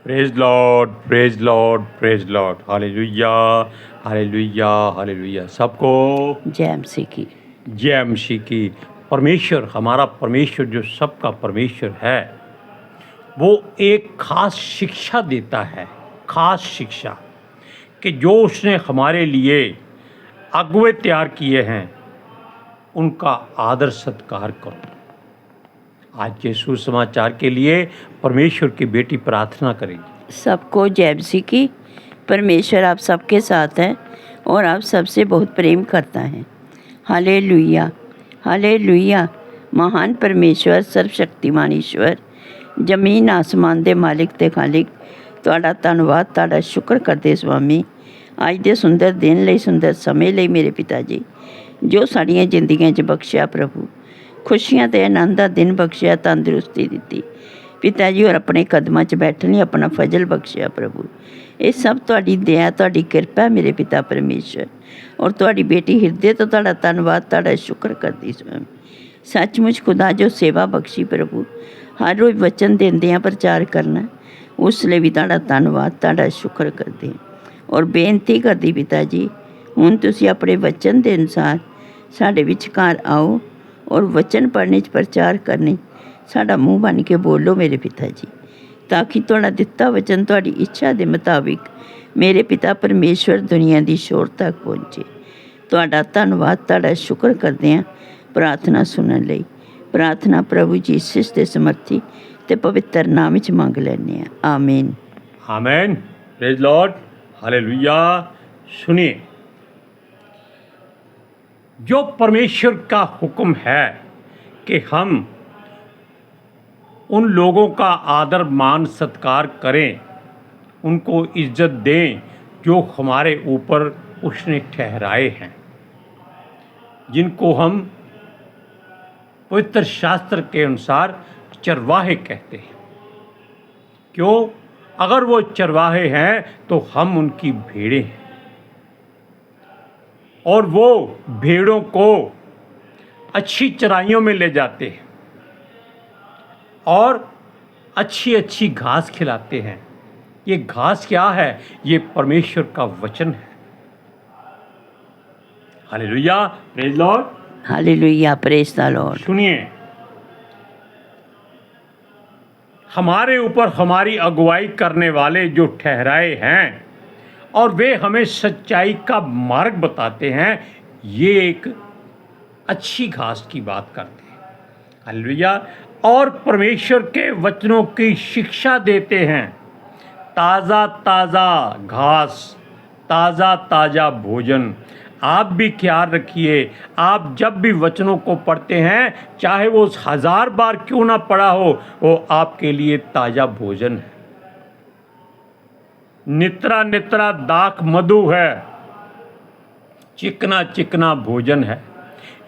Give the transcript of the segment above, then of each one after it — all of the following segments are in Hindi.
Praise Lord, praise Lord, praise Lord. Hallelujah, hallelujah, hallelujah. सबको जय मसीह की। जय मसीह की। परमेश्वर, हमारा परमेश्वर जो सबका परमेश्वर है, वो एक खास शिक्षा देता है, खास शिक्षा कि जो उसने हमारे लिए अगुवे तैयार किए हैं उनका आदर सत्कार करो। आज के सुसमाचार के लिए परमेश्वर की बेटी प्रार्थना करेगी। सबको जय मसीह की। परमेश्वर आप सबके साथ है और आप सबसे बहुत प्रेम करता है। Hallelujah, hallelujah. महान परमेश्वर, सर्वशक्तिमान ईश्वर, जमीन आसमान दे मालिक ते खालिक, तुहाडा धन्नवाद, तुहाडा शुक्र करदे स्वामी। अज दे सुंदर दिन लई, सुंदर समय लई मेरे पिता जी, जो साड़ियां जिंदगियां 'च बख्शिया प्रभु, खुशियां ते आनंद दा दिन बख्शिया, तंदुरुस्ती दित्ती पिता जी, और अपने कदमां 'च बैठण लई अपना फजल बख्शिया प्रभु। ये सब तुहाडी दया, तुहाडी किरपा है मेरे पिता परमेश्वर। और तुहाडी बेटी हिरदे तो तुहाडा धन्नवाद, तुहाडा शुक्र करदी स्वामी। सचमुच खुदा जो सेवा बख्शी प्रभु, हर रोज़ वचन देंदियां प्रचार करना, उस लिए भी तुहाडा धन्नवाद, तुहाडा शुक्र करदे और बेनती करदी पिता जी, हुण तुसीं अपने वचन के अनुसार साडे विचकार आओ और वचन पढ़ने प्रचार करने साडा मुँह बन के बोलो मेरे पिता जी, ताकि तुहाडा दिता वचन तुहाडी इच्छा के मुताबिक मेरे पिता परमेश्वर दुनिया की शोर तक पहुँचे। तुहाडा धन्नवाद, तुहाडा शुक्र करदे हैं प्रार्थना सुनने लई। प्रार्थना प्रभु जीसस के समर्थी ते पवित्र नाम च मंग लैने हैं, आमीन। आमीन। Praise Lord, hallelujah. सुनिए, जो परमेश्वर का हुक्म है कि हम उन लोगों का आदर मान सत्कार करें, उनको इज्जत दें जो हमारे ऊपर उसने ठहराए हैं, जिनको हम पवित्र शास्त्र के अनुसार चरवाहे कहते हैं। क्यों? अगर वो चरवाहे हैं तो हम उनकी भेड़ें हैं और वो भेड़ों को अच्छी चराइयों में ले जाते हैं और अच्छी अच्छी घास खिलाते हैं। ये घास क्या है? ये परमेश्वर का वचन है। Hallelujah, praise Lord, hallelujah, praise the Lord. सुनिए, हमारे ऊपर हमारी अगुवाई करने वाले जो ठहराए हैं और वे हमें सच्चाई का मार्ग बताते हैं, ये एक अच्छी घास की बात करते हैं। हालेलुया। और परमेश्वर के वचनों की शिक्षा देते हैं। ताज़ा ताज़ा घास, ताज़ा ताज़ा भोजन। आप भी ख्याल रखिए, आप जब भी वचनों को पढ़ते हैं, चाहे वो 1000 बार क्यों ना पढ़ा हो, वो आपके लिए ताज़ा भोजन है। नित्रा नित्रा दाख मधु है, चिकना चिकना भोजन है।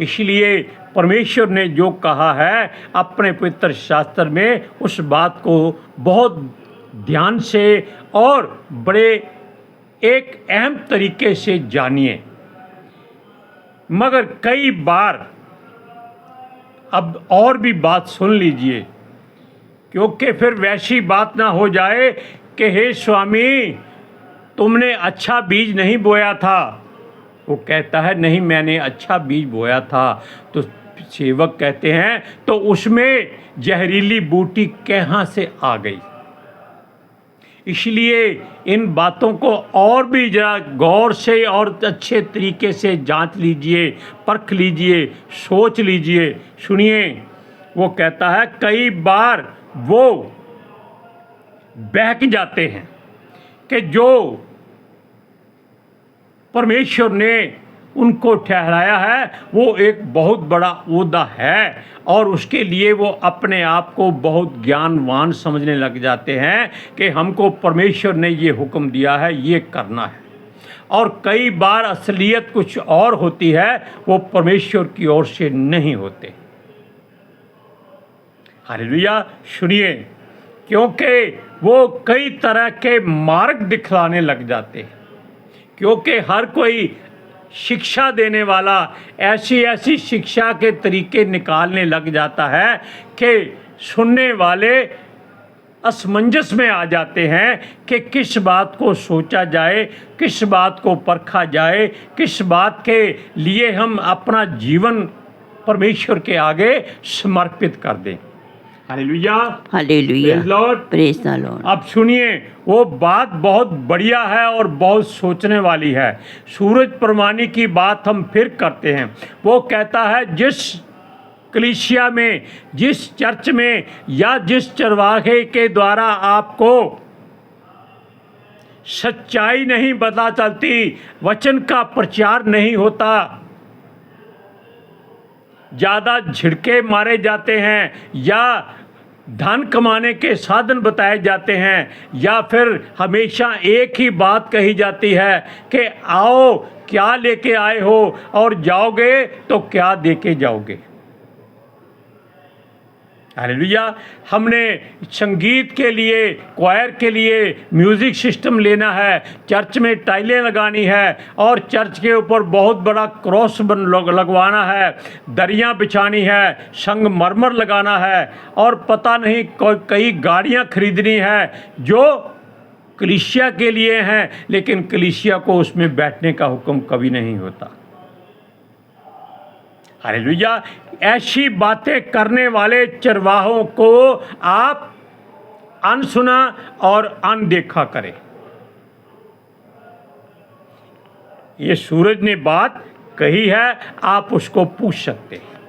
इसलिए परमेश्वर ने जो कहा है अपने पवित्र शास्त्र में, उस बात को बहुत ध्यान से और बड़े एक अहम तरीके से जानिए। मगर कई बार अब और भी बात सुन लीजिए, क्योंकि फिर वैसी बात ना हो जाए कि हे स्वामी, तुमने अच्छा बीज नहीं बोया था। वो कहता है नहीं, मैंने अच्छा बीज बोया था। तो सेवक कहते हैं तो उसमें जहरीली बूटी कहाँ से आ गई? इसलिए इन बातों को और भी जरा गौर से और अच्छे तरीके से जांच लीजिए, परख लीजिए, सोच लीजिए। सुनिए, वो कहता है कई बार वो बहक जाते हैं कि जो परमेश्वर ने उनको ठहराया है वो एक बहुत बड़ा ओहदा है, और उसके लिए वो अपने आप को बहुत ज्ञानवान समझने लग जाते हैं कि हमको परमेश्वर ने ये हुक्म दिया है, ये करना है। और कई बार असलियत कुछ और होती है, वो परमेश्वर की ओर से नहीं होते। हालेलुया। सुनिए, क्योंकि वो कई तरह के मार्ग दिखलाने लग जाते हैं, क्योंकि हर कोई शिक्षा देने वाला ऐसी ऐसी शिक्षा के तरीके निकालने लग जाता है कि सुनने वाले असमंजस में आ जाते हैं कि किस बात को सोचा जाए, किस बात को परखा जाए, किस बात के लिए हम अपना जीवन परमेश्वर के आगे समर्पित कर दें। Hallelujah, hallelujah, praise Lord. Praise the Lord. अब सुनिए, वो बात बहुत बढ़िया है और बहुत सोचने वाली है। सूरज प्रमाणी की बात हम फिर करते हैं। वो कहता है जिस कलीसिया में, जिस चर्च में या जिस चरवाहे के द्वारा आपको सच्चाई नहीं पता चलती, वचन का प्रचार नहीं होता, ज़्यादा झिड़के मारे जाते हैं या धन कमाने के साधन बताए जाते हैं, या फिर हमेशा एक ही बात कही जाती है कि आओ क्या लेके आए हो और जाओगे तो क्या देके जाओगे। हालेलुया। हमने संगीत के लिए, क्वायर के लिए म्यूज़िक सिस्टम लेना है, चर्च में टाइलें लगानी है और चर्च के ऊपर बहुत बड़ा क्रॉस लगवाना है, दरियाँ बिछानी है, संगमरमर लगाना है और पता नहीं कई गाड़ियाँ खरीदनी है जो कलीसिया के लिए हैं, लेकिन कलीसिया को उसमें बैठने का हुक्म कभी नहीं होता। हालेलुया। ऐसी बातें करने वाले चरवाहों को आप अनसुना और अनदेखा करें। ये सूरज ने बात कही है, आप उसको पूछ सकते हैं,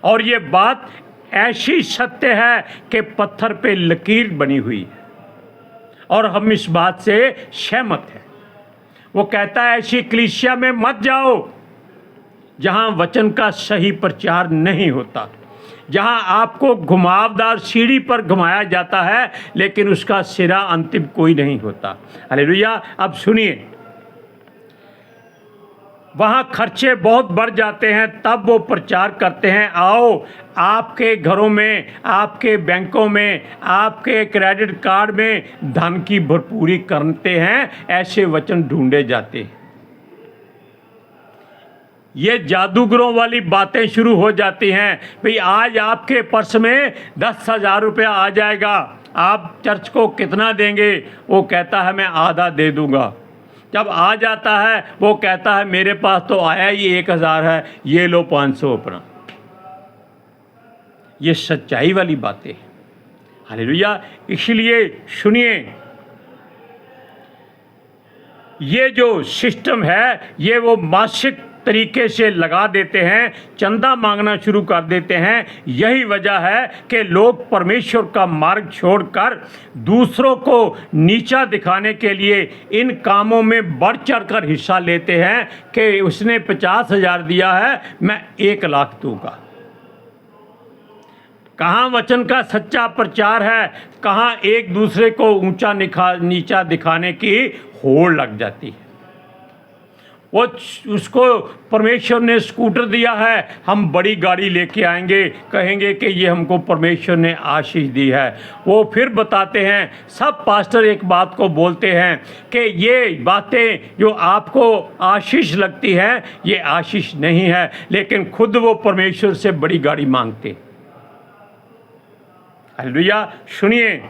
और ये बात ऐसी सत्य है कि पत्थर पे लकीर बनी हुई है और हम इस बात से सहमत हैं। वो कहता है ऐसी कलीसिया में मत जाओ जहां वचन का सही प्रचार नहीं होता, जहां आपको घुमावदार सीढ़ी पर घुमाया जाता है लेकिन उसका सिरा अंतिम कोई नहीं होता। हालेलुया। अब सुनिए, वहाँ खर्चे बहुत बढ़ जाते हैं, तब वो प्रचार करते हैं आओ आपके घरों में, आपके बैंकों में, आपके क्रेडिट कार्ड में धन की भरपूरी करते हैं, ऐसे वचन ढूंढे जाते हैं। ये जादूगरों वाली बातें शुरू हो जाती हैं, भाई आज आपके पर्स में 10,000 रुपया आ जाएगा, आप चर्च को कितना देंगे? वो कहता है मैं आधा दे दूंगा। जब आ जाता है वो कहता है मेरे पास तो आया ही 1,000 है, ये लो 500 अपना। ये सच्चाई वाली बातें। हालेलुया। इसलिए सुनिए, ये जो सिस्टम है ये वो मासिक तरीके से लगा देते हैं, चंदा मांगना शुरू कर देते हैं। यही वजह है कि लोग परमेश्वर का मार्ग छोड़कर दूसरों को नीचा दिखाने के लिए इन कामों में बढ़ चढ़कर हिस्सा लेते हैं कि उसने 50,000 दिया है, मैं 1,00,000 दूंगा। कहाँ वचन का सच्चा प्रचार है, कहाँ एक दूसरे को ऊंचा नीचा दिखाने की होड़ लग जाती है। वो उसको परमेश्वर ने स्कूटर दिया है, हम बड़ी गाड़ी लेके आएंगे, कहेंगे कि ये हमको परमेश्वर ने आशीष दी है। वो फिर बताते हैं, सब पास्टर एक बात को बोलते हैं कि ये बातें जो आपको आशीष लगती हैं ये आशीष नहीं है, लेकिन खुद वो परमेश्वर से बड़ी गाड़ी मांगते। हालेलुया। सुनिए,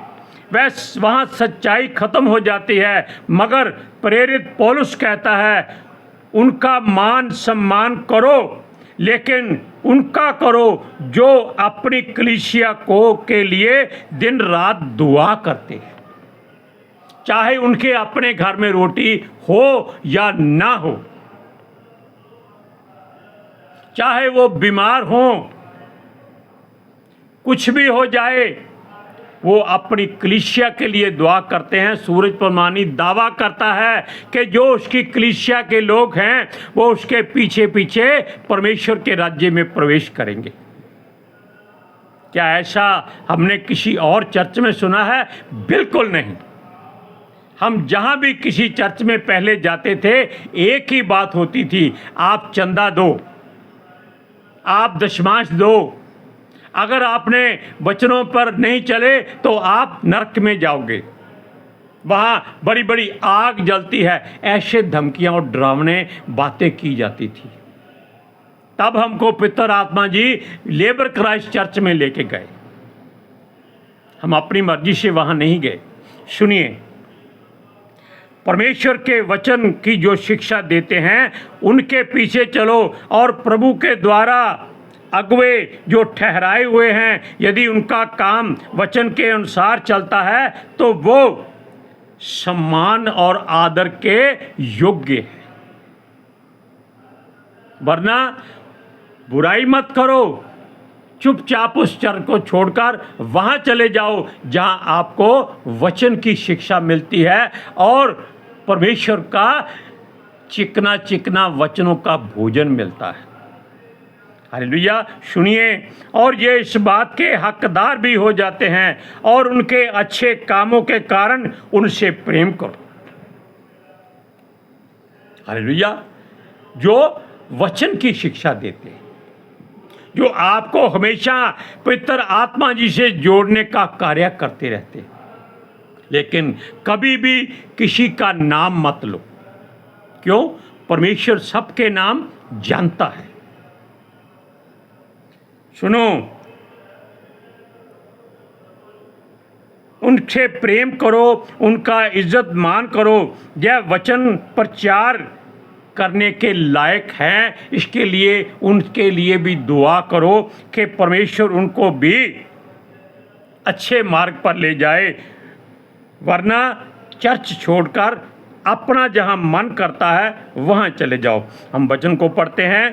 बस वहाँ सच्चाई खत्म हो जाती है, मगर प्रेरित पौलुस कहता है उनका मान सम्मान करो, लेकिन उनका करो जो अपनी कलीसिया को के लिए दिन रात दुआ करते हैं, चाहे उनके अपने घर में रोटी हो या ना हो, चाहे वो बीमार हो, कुछ भी हो जाए, वो अपनी कलीसिया के लिए दुआ करते हैं। सूरज प्रमाणी दावा करता है कि जो उसकी कलीसिया के लोग हैं वो उसके पीछे पीछे परमेश्वर के राज्य में प्रवेश करेंगे। क्या ऐसा हमने किसी और चर्च में सुना है? बिल्कुल नहीं। हम जहाँ भी किसी चर्च में पहले जाते थे एक ही बात होती थी, आप चंदा दो, आप दशमांश दो, अगर आपने वचनों पर नहीं चले तो आप नरक में जाओगे, वहाँ बड़ी बड़ी आग जलती है। ऐसे धमकियाँ और डरावने बातें की जाती थी। तब हमको पितर आत्मा जी लेबर क्राइस्ट चर्च में लेके गए। हम अपनी मर्जी से वहाँ नहीं गए। सुनिए, परमेश्वर के वचन की जो शिक्षा देते हैं उनके पीछे चलो, और प्रभु के द्वारा अगुवे जो ठहराए हुए हैं, यदि उनका काम वचन के अनुसार चलता है तो वो सम्मान और आदर के योग्य है। वरना बुराई मत करो, चुपचाप उस चर को छोड़कर वहाँ चले जाओ जहाँ आपको वचन की शिक्षा मिलती है और परमेश्वर का चिकना चिकना वचनों का भोजन मिलता है। हालेलुया। सुनिए, और ये इस बात के हकदार भी हो जाते हैं और उनके अच्छे कामों के कारण उनसे प्रेम करो। हालेलुया। जो वचन की शिक्षा देते हैं, जो आपको हमेशा पवित्र आत्मा जी से जोड़ने का कार्य करते रहते हैं। लेकिन कभी भी किसी का नाम मत लो। क्यों? परमेश्वर सबके नाम जानता है। सुनो, उनसे प्रेम करो, उनका इज्जत मान करो। यह वचन प्रचार करने के लायक हैं, इसके लिए उनके लिए भी दुआ करो कि परमेश्वर उनको भी अच्छे मार्ग पर ले जाए। वरना चर्च छोड़कर अपना जहां मन करता है वहां चले जाओ। हम वचन को पढ़ते हैं,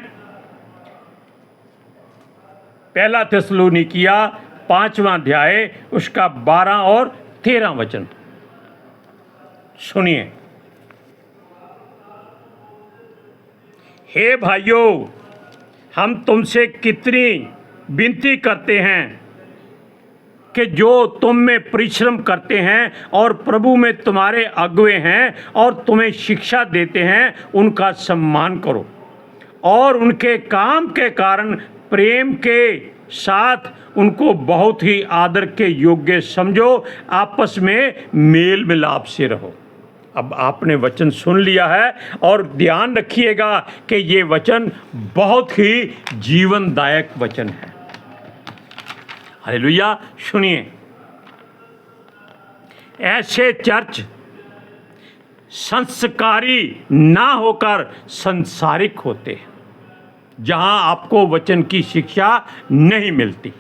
पहला थिस्सलुनीकिया 5वां अध्याय उसका 12 और 13 वचन सुनिए। हे भाइयों, हम तुमसे कितनी विनती करते हैं कि जो तुम में परिश्रम करते हैं और प्रभु में तुम्हारे अगुवे हैं और तुम्हें शिक्षा देते हैं, उनका सम्मान करो और उनके काम के कारण प्रेम के साथ उनको बहुत ही आदर के योग्य समझो। आपस में मेल मिलाप से रहो। अब आपने वचन सुन लिया है और ध्यान रखिएगा कि ये वचन बहुत ही जीवनदायक वचन है। हालेलुया। सुनिए, ऐसे चर्च संस्कारी ना होकर संसारिक होते हैं, जहां आपको वचन की शिक्षा नहीं मिलती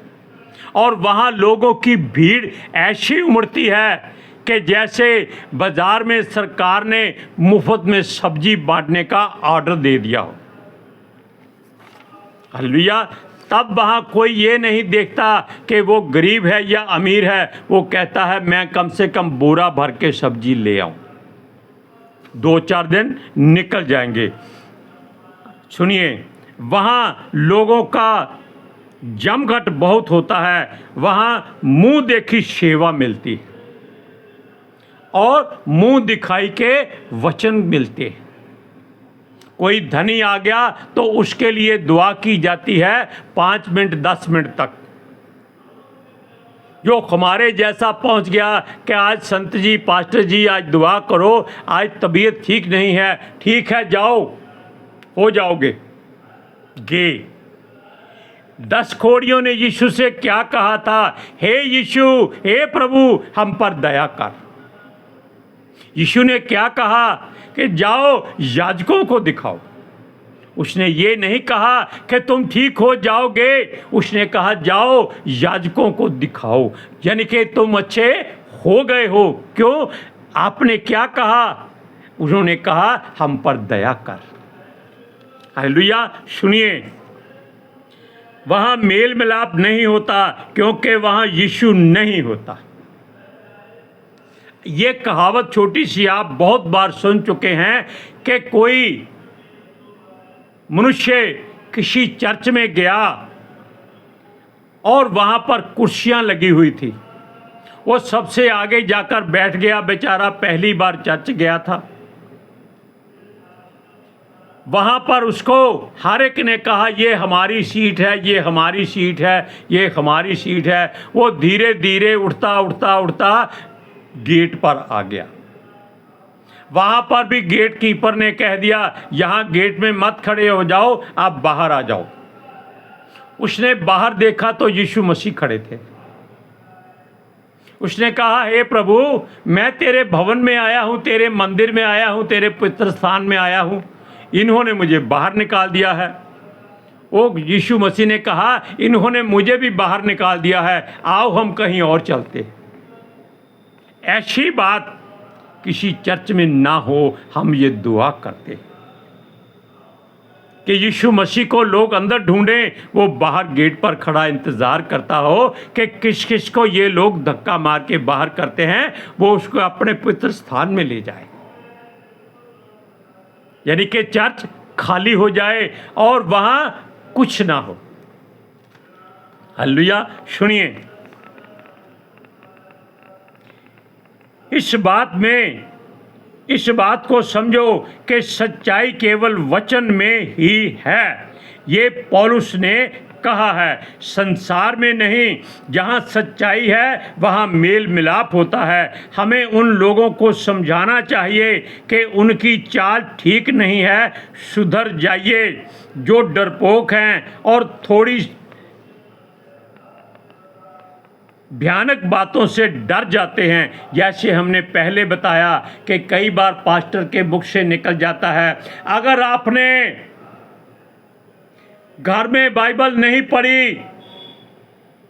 और वहां लोगों की भीड़ ऐसी उमड़ती है कि जैसे बाजार में सरकार ने मुफ्त में सब्जी बांटने का ऑर्डर दे दिया हो। हालेलुया। तब वहाँ कोई ये नहीं देखता कि वो गरीब है या अमीर है, वो कहता है मैं कम से कम बोरा भर के सब्जी ले आऊँ, 2-4 दिन निकल जाएंगे। सुनिए, वहाँ लोगों का जमघट बहुत होता है, वहाँ मुंह देखी सेवा मिलती है और मुंह दिखाई के वचन मिलते हैं। कोई धनी आ गया तो उसके लिए दुआ की जाती है 5 मिनट 10 मिनट तक। जो हमारे जैसा पहुंच गया कि आज संत जी, पास्टर जी आज दुआ करो, आज तबीयत ठीक नहीं है, ठीक है जाओ, हो जाओगे। गे 10 खोड़ियों ने यीशु से क्या कहा था? हे यीशु, हे प्रभु, हम पर दया कर। यीशु ने क्या कहा कि जाओ याजकों को दिखाओ। उसने ये नहीं कहा कि तुम ठीक हो जाओगे, उसने कहा जाओ याजकों को दिखाओ, यानी कि तुम अच्छे हो गए हो। क्यों? आपने क्या कहा? उन्होंने कहा हम पर दया कर। हालेलुया। सुनिए, वहाँ मेल मिलाप नहीं होता क्योंकि वहाँ यीशु नहीं होता। ये कहावत छोटी सी आप बहुत बार सुन चुके हैं कि कोई मनुष्य किसी चर्च में गया और वहाँ पर कुर्सियाँ लगी हुई थी, वो सबसे आगे जाकर बैठ गया, बेचारा पहली बार चर्च गया था। वहाँ पर उसको हर एक ने कहा ये हमारी सीट है, ये हमारी सीट है, ये हमारी सीट है। वो धीरे धीरे उठता उठता उठता गेट पर आ गया। वहाँ पर भी गेट कीपर ने कह दिया यहाँ गेट में मत खड़े हो जाओ, आप बाहर आ जाओ। उसने बाहर देखा तो यीशु मसीह खड़े थे। उसने कहा, हे प्रभु, मैं तेरे भवन में आया हूँ, तेरे मंदिर में आया हूँ, तेरे पवित्र स्थान में आया हूँ, इन्होंने मुझे बाहर निकाल दिया है। वो यीशु मसीह ने कहा, इन्होंने मुझे भी बाहर निकाल दिया है, आओ हम कहीं और चलते। ऐसी बात किसी चर्च में ना हो, हम ये दुआ करते कि यीशु मसीह को लोग अंदर ढूंढें, वो बाहर गेट पर खड़ा इंतज़ार करता हो कि किस किस को ये लोग धक्का मार के बाहर करते हैं, वो उसको अपने पवित्र स्थान में ले जाए, यानी कि चर्च खाली हो जाए और वहां कुछ ना हो। हालेलुया। सुनिए, इस बात को समझो कि सच्चाई केवल वचन में ही है। ये पौलुस ने कहा है, संसार में नहीं। जहाँ सच्चाई है वहाँ मेल मिलाप होता है। हमें उन लोगों को समझाना चाहिए कि उनकी चाल ठीक नहीं है, सुधर जाइए। जो डरपोक हैं और थोड़ी भयानक बातों से डर जाते हैं, जैसे हमने पहले बताया कि कई बार पास्टर के मुख से निकल जाता है, अगर आपने घर में बाइबल नहीं पढ़ी,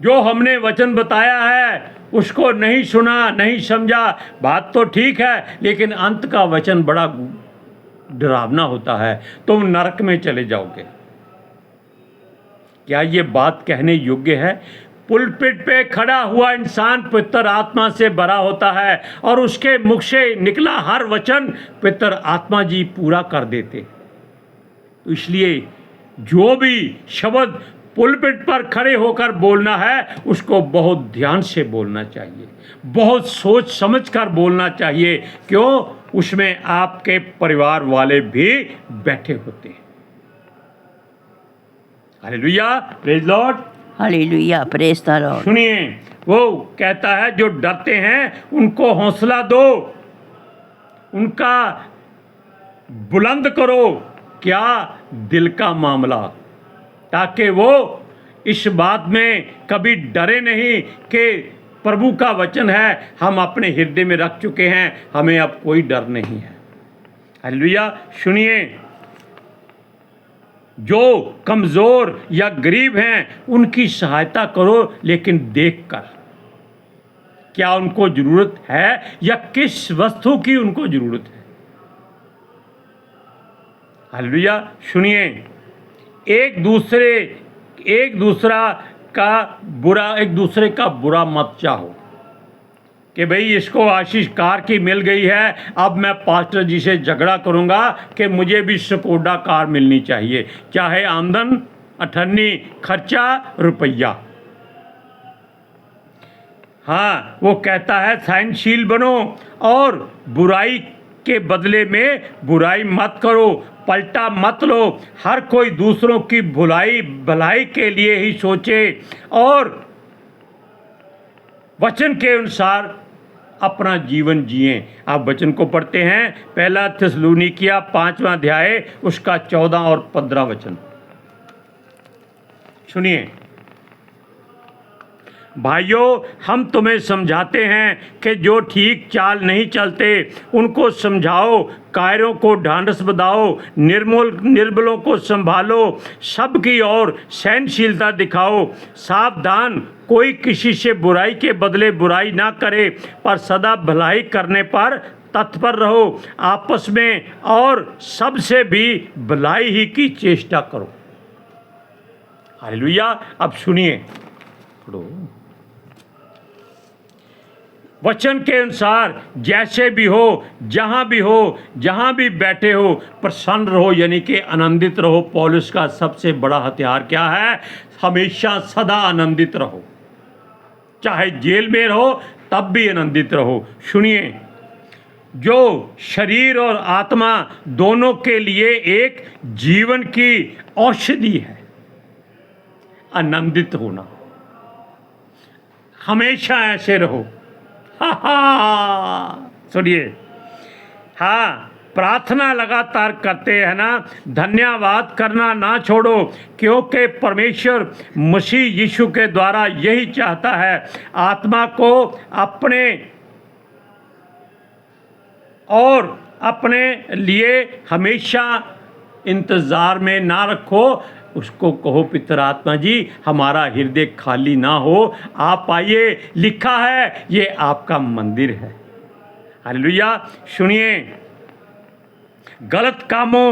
जो हमने वचन बताया है उसको नहीं सुना, नहीं समझा, बात तो ठीक है, लेकिन अंत का वचन बड़ा डरावना होता है, तुम नरक में चले जाओगे। क्या ये बात कहने योग्य है? पुलपिट पे खड़ा हुआ इंसान पवित्र आत्मा से भरा होता है और उसके मुख से निकला हर वचन पवित्र आत्मा जी पूरा कर देते। इसलिए जो भी शब्द पुलपिट पर खड़े होकर बोलना है उसको बहुत ध्यान से बोलना चाहिए, बहुत सोच समझ कर बोलना चाहिए। क्यों? उसमें आपके परिवार वाले भी बैठे होते हैं। Hallelujah, praise Lord, hallelujah, praise the Lord. सुनिए, वो कहता है जो डरते हैं उनको हौसला दो, उनका बुलंद करो क्या दिल का मामला, ताकि वो इस बात में कभी डरे नहीं कि प्रभु का वचन है, हम अपने हृदय में रख चुके हैं, हमें अब कोई डर नहीं है। हालेलुया। सुनिए, जो कमज़ोर या गरीब हैं उनकी सहायता करो, लेकिन देखकर क्या उनको ज़रूरत है या किस वस्तु की उनको ज़रूरत है। हालेलुया। सुनिए, एक दूसरे का बुरा मत चाहो कि भाई इसको आशीष कार की मिल गई है, अब मैं पास्टर जी से झगड़ा करूंगा कि मुझे भी स्कोडा कार मिलनी चाहिए, चाहे आमदन, अठन्नी, खर्चा, रुपया। हाँ, वो कहता है सहनशील बनो और बुराई के बदले में बुराई मत करो, पलटा मत लो। हर कोई दूसरों की भलाई के लिए ही सोचे और वचन के अनुसार अपना जीवन जिए। आप वचन को पढ़ते हैं, पहला थिस्सलुनीकिया 5वां अध्याय उसका 14 और 15 वचन सुनिए। भाइयों, हम तुम्हें समझाते हैं कि जो ठीक चाल नहीं चलते उनको समझाओ, कायरों को ढांढस बधाओ, निर्बलों को संभालो, सबकी ओर सहनशीलता दिखाओ। सावधान, कोई किसी से बुराई के बदले बुराई ना करे, पर सदा भलाई करने पर तत्पर रहो। आपस में और सबसे भी भलाई ही की चेष्टा करो। हालेलुया। अब सुनिए, वचन के अनुसार जैसे भी हो, जहाँ भी बैठे हो, प्रसन्न रहो, यानी कि आनंदित रहो। पौलुस का सबसे बड़ा हथियार क्या है? हमेशा सदा आनंदित रहो, चाहे जेल में रहो तब भी आनंदित रहो। सुनिए, जो शरीर और आत्मा दोनों के लिए एक जीवन की औषधि है, आनंदित होना। हमेशा ऐसे रहो। सुनिए, हाँ, प्रार्थना लगातार करते हैं ना, धन्यवाद करना ना छोड़ो, क्योंकि परमेश्वर मसीह यीशु के द्वारा यही चाहता है। आत्मा को अपने लिए हमेशा इंतज़ार में ना रखो, उसको कहो पितर आत्मा जी हमारा हृदय खाली ना हो, आप आइए, लिखा है ये आपका मंदिर है। हालेलुया। सुनिए, गलत कामों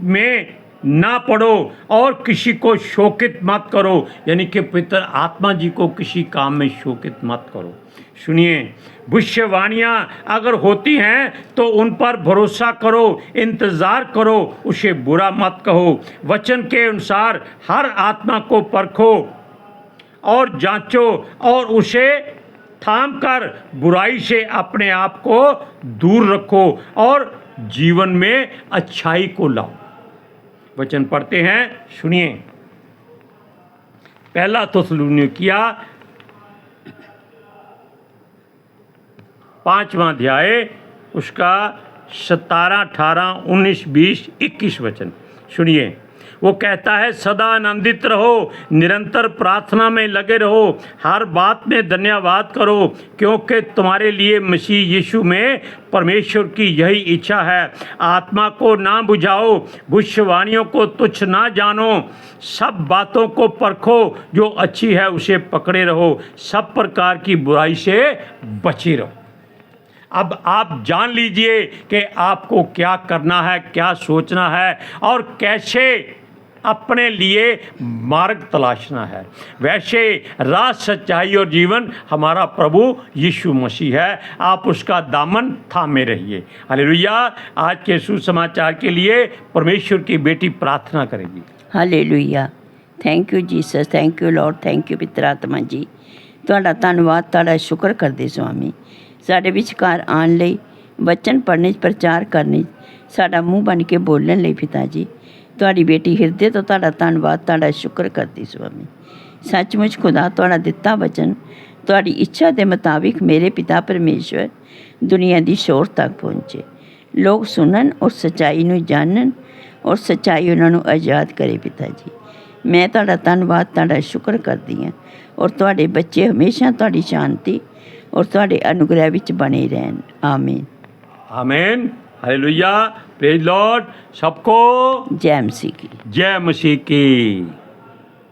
में ना पड़ो और किसी को शोकित मत करो, यानी कि पितर आत्मा जी को किसी काम में शोकित मत करो। सुनिए, भविष्यवाणियाँ अगर होती हैं तो उन पर भरोसा करो, इंतज़ार करो, उसे बुरा मत कहो। वचन के अनुसार हर आत्मा को परखो और जांचो और उसे थाम कर बुराई से अपने आप को दूर रखो और जीवन में अच्छाई को लाओ। वचन पढ़ते हैं, सुनिए। पहला थिस्सलुनीकियों 5वां अध्याय उसका 17, 18, 19, 20, 21 वचन सुनिए। वो कहता है, सदा आनंदित रहो, निरंतर प्रार्थना में लगे रहो, हर बात में धन्यवाद करो, क्योंकि तुम्हारे लिए मसीह यीशु में परमेश्वर की यही इच्छा है। आत्मा को ना बुझाओ, भविष्यवाणियों को तुच्छ ना जानो, सब बातों को परखो, जो अच्छी है उसे पकड़े रहो, सब प्रकार की बुराई से बचे रहो। अब आप जान लीजिए कि आपको क्या करना है, क्या सोचना है और कैसे अपने लिए मार्ग तलाशना है। वैसे राह, सच्चाई और जीवन हमारा प्रभु यीशु मसीह है। आप उसका दामन थामे रहिए। हालेलुया। आज के सुसमाचार के लिए परमेश्वर की बेटी प्रार्थना करेगी। Hallelujah. Thank you Jesus, thank you Lord, thank you पितर आत्मा जी। ਤੁਹਾਡਾ ਧੰਨਵਾਦ, ਤੁਹਾਡਾ ਸ਼ੁਕਰ ਕਰਦੇ स्वामी। ਸਾਡੇ ਵਿਚਕਾਰ ਆਉਣ ਲਈ, ਵਚਨ ਪੜ੍ਹਨੇ, ਪ੍ਰਚਾਰ ਕਰਨੇ, ਸਾਡਾ ਮੂੰਹ ਬਣ ਕੇ ਬੋਲਣ ਲਈ ਪਿਤਾ ਜੀ, ਤੁਹਾਡੀ ਬੇਟੀ ਹਿਰਦੇ ਤੋਂ ਤੁਹਾਡਾ ਧੰਨਵਾਦ, ਤੁਹਾਡਾ ਸ਼ੁਕਰ ਕਰਦੀ स्वामी। ਸੱਚਮੁੱਚ ਖੁਦਾ ਤੁਹਾਡਾ ਦਿੱਤਾ ਵਚਨ ਤੁਹਾਡੀ ਇੱਛਾ ਦੇ ਮੁਤਾबिक ਮੇਰੇ ਪਿਤਾ ਪਰਮੇਸ਼ਵਰ ਦੁਨੀਆ ਦੀ ਸ਼ੋਰ ਤੱਕ ਪਹੁੰਚੇ, ਲੋਕ ਸੁਣਨ ਔਰ ਸੱਚਾਈ ਨੂੰ ਜਾਣਨ ਔਰ ਸੱਚਾਈ ਉਹਨਾਂ ਨੂੰ ਆਜ਼ਾਦ ਕਰੇ ਪਿਤਾ ਜੀ। ਮੈਂ ਤੁਹਾਡਾ ਧੰਨਵਾਦ, ਤੁਹਾਡਾ ਸ਼ੁਕਰ ਕਰਦੀ ਹਾਂ ਔਰ ਤੁਹਾਡੇ ਬੱਚੇ ਹਮੇਸ਼ਾ ਤੁਹਾਡੀ ਸ਼ਾਂਤੀ और ਤੁਹਾਡੇ अनुग्रह ਵਿੱਚ बने रहन। आमीन। आमीन। हालेलुया। Praise Lord. सबको जय मसीह की। जय मसीह की।